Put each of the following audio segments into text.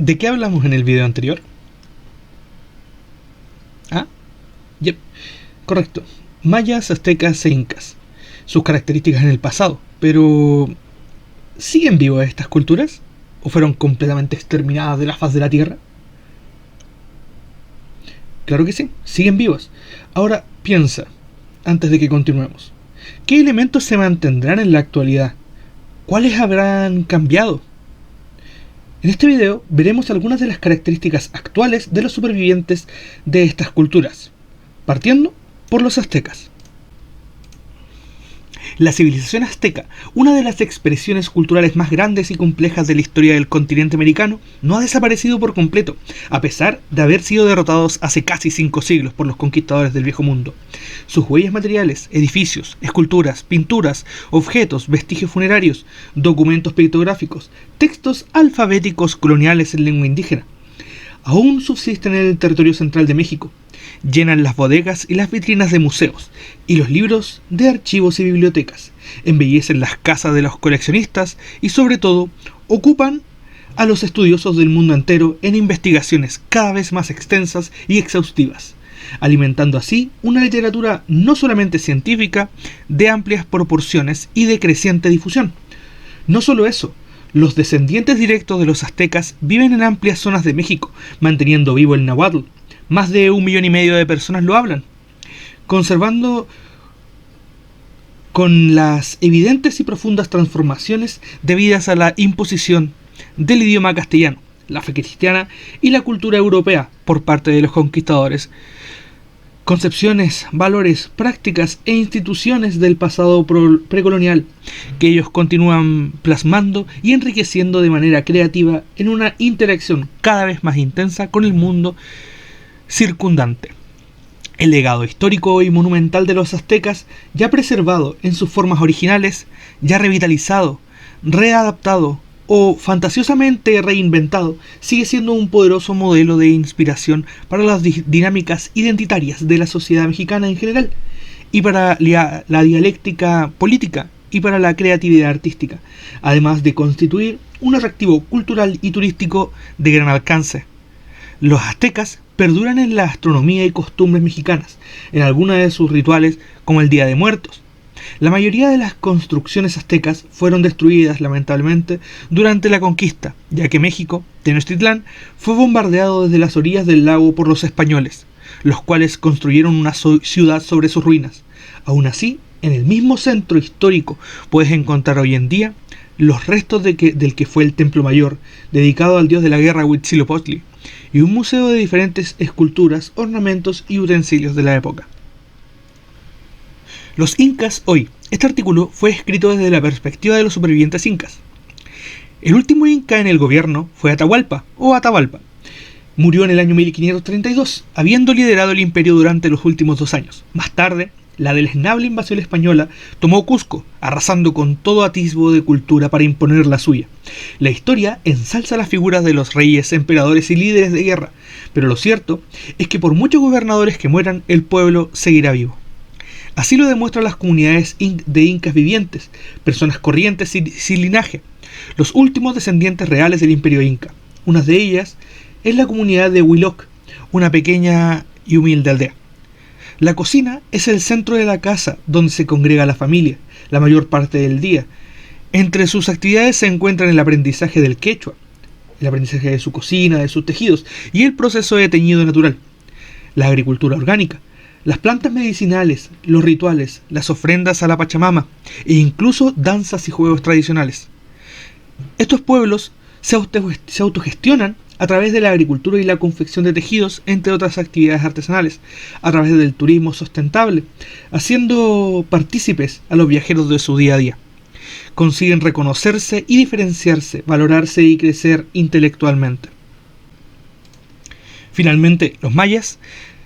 ¿De qué hablamos en el video anterior? ¿Ah? Yep, correcto. Mayas, aztecas e incas. Sus características en el pasado. Pero ¿siguen vivas estas culturas? ¿O fueron completamente exterminadas de la faz de la Tierra? Claro que sí, siguen vivas. Ahora piensa, antes de que continuemos, ¿qué elementos se mantendrán en la actualidad? ¿Cuáles habrán cambiado? En este video veremos algunas de las características actuales de los supervivientes de estas culturas, partiendo por los aztecas. La civilización azteca, una de las expresiones culturales más grandes y complejas de la historia del continente americano, no ha desaparecido por completo, a pesar de haber sido derrotados hace casi 5 siglos por los conquistadores del Viejo Mundo. Sus huellas materiales, edificios, esculturas, pinturas, objetos, vestigios funerarios, documentos pictográficos, textos alfabéticos coloniales en lengua indígena, aún subsisten en el territorio central de México. Llenan las bodegas y las vitrinas de museos, y los libros de archivos y bibliotecas, embellecen las casas de los coleccionistas y sobre todo ocupan a los estudiosos del mundo entero en investigaciones cada vez más extensas y exhaustivas, alimentando así una literatura no solamente científica, de amplias proporciones y de creciente difusión. No solo eso, los descendientes directos de los aztecas viven en amplias zonas de México, manteniendo vivo el náhuatl. Más de 1,5 millones de personas lo hablan, conservando con las evidentes y profundas transformaciones debidas a la imposición del idioma castellano, la fe cristiana y la cultura europea por parte de los conquistadores, concepciones, valores, prácticas e instituciones del pasado precolonial que ellos continúan plasmando y enriqueciendo de manera creativa en una interacción cada vez más intensa con el mundo circundante. El legado histórico y monumental de los aztecas, ya preservado en sus formas originales, ya revitalizado, readaptado o fantasiosamente reinventado, sigue siendo un poderoso modelo de inspiración para las dinámicas identitarias de la sociedad mexicana en general, y para la dialéctica política y para la creatividad artística, además de constituir un atractivo cultural y turístico de gran alcance. Los aztecas perduran en la astronomía y costumbres mexicanas, en algunos de sus rituales como el Día de Muertos. La mayoría de las construcciones aztecas fueron destruidas lamentablemente durante la conquista, ya que México, Tenochtitlán, fue bombardeado desde las orillas del lago por los españoles, los cuales construyeron una ciudad sobre sus ruinas. Aún así, en el mismo centro histórico puedes encontrar hoy en día los restos del que fue el Templo Mayor, dedicado al dios de la guerra Huitzilopochtli, y un museo de diferentes esculturas, ornamentos y utensilios de la época. Los incas hoy. Este artículo fue escrito desde la perspectiva de los supervivientes incas. El último inca en el gobierno fue Atahualpa, o Atahualpa. Murió en el año 1532, habiendo liderado el imperio durante los últimos 2 años. Más tarde, la deleznable invasión española tomó Cusco, arrasando con todo atisbo de cultura para imponer la suya. La historia ensalza las figuras de los reyes, emperadores y líderes de guerra, pero lo cierto es que por muchos gobernadores que mueran, el pueblo seguirá vivo. Así lo demuestran las comunidades de incas vivientes, personas corrientes y sin linaje, los últimos descendientes reales del imperio inca. Una de ellas es la comunidad de Huiloc, una pequeña y humilde aldea. La cocina es el centro de la casa donde se congrega la familia, la mayor parte del día. Entre sus actividades se encuentran el aprendizaje del quechua, el aprendizaje de su cocina, de sus tejidos y el proceso de teñido natural, la agricultura orgánica, las plantas medicinales, los rituales, las ofrendas a la Pachamama e incluso danzas y juegos tradicionales. Estos pueblos se autogestionan a través de la agricultura y la confección de tejidos, entre otras actividades artesanales, a través del turismo sustentable, haciendo partícipes a los viajeros de su día a día. Consiguen reconocerse y diferenciarse, valorarse y crecer intelectualmente. Finalmente, los mayas,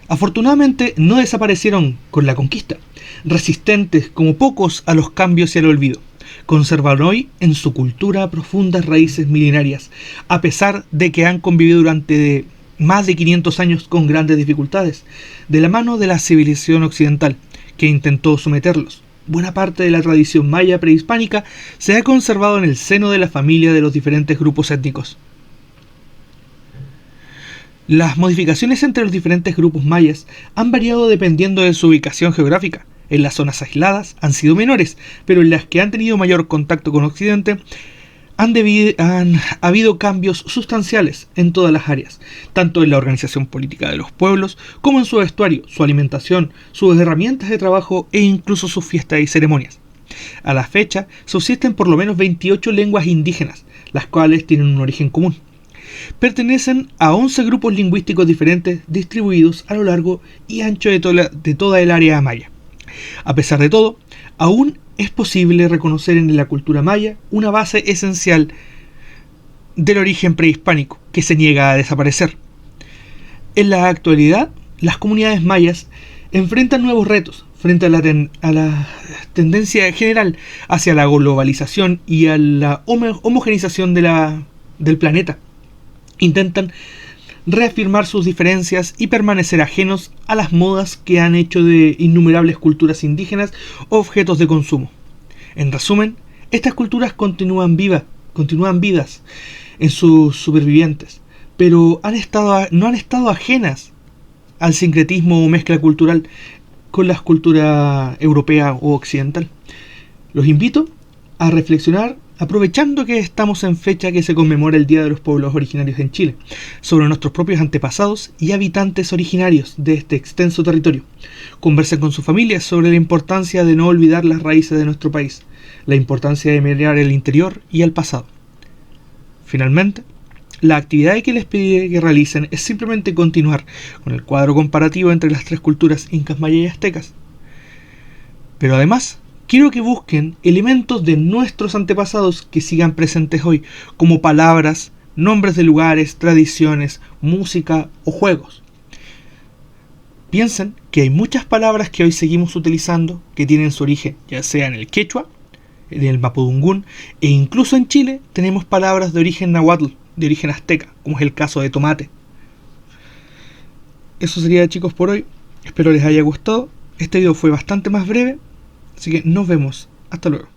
afortunadamente, no desaparecieron con la conquista, resistentes como pocos a los cambios y al olvido. Conservan hoy en su cultura profundas raíces milenarias, a pesar de que han convivido durante más de 500 años con grandes dificultades, de la mano de la civilización occidental, que intentó someterlos. Buena parte de la tradición maya prehispánica se ha conservado en el seno de la familia de los diferentes grupos étnicos. Las modificaciones entre los diferentes grupos mayas han variado dependiendo de su ubicación geográfica. En las zonas aisladas han sido menores, pero en las que han tenido mayor contacto con Occidente han habido cambios sustanciales en todas las áreas, tanto en la organización política de los pueblos, como en su vestuario, su alimentación, sus herramientas de trabajo e incluso sus fiestas y ceremonias. A la fecha, subsisten por lo menos 28 lenguas indígenas, las cuales tienen un origen común. Pertenecen a 11 grupos lingüísticos diferentes distribuidos a lo largo y ancho de toda el área maya. A pesar de todo, aún es posible reconocer en la cultura maya una base esencial del origen prehispánico que se niega a desaparecer. En la actualidad, las comunidades mayas enfrentan nuevos retos frente a la tendencia general hacia la globalización y a la homogeneización del planeta. Intentan reafirmar sus diferencias y permanecer ajenos a las modas que han hecho de innumerables culturas indígenas objetos de consumo. En resumen, estas culturas continúan vivas en sus supervivientes, pero no han estado ajenas al sincretismo o mezcla cultural con la cultura europea o occidental. Los invito a reflexionar, aprovechando que estamos en fecha que se conmemora el Día de los Pueblos Originarios en Chile, sobre nuestros propios antepasados y habitantes originarios de este extenso territorio. Conversen con sus familias sobre la importancia de no olvidar las raíces de nuestro país, la importancia de mirar el interior y el pasado. Finalmente, la actividad que les pediré que realicen es simplemente continuar con el cuadro comparativo entre las tres culturas incas, mayas y aztecas. Pero además, quiero que busquen elementos de nuestros antepasados que sigan presentes hoy, como palabras, nombres de lugares, tradiciones, música o juegos. Piensen que hay muchas palabras que hoy seguimos utilizando que tienen su origen, ya sea en el quechua, en el mapudungún, e incluso en Chile tenemos palabras de origen náhuatl, de origen azteca, como es el caso de tomate. Eso sería, chicos, por hoy. Espero les haya gustado. Este video fue bastante más breve, así que nos vemos. Hasta luego.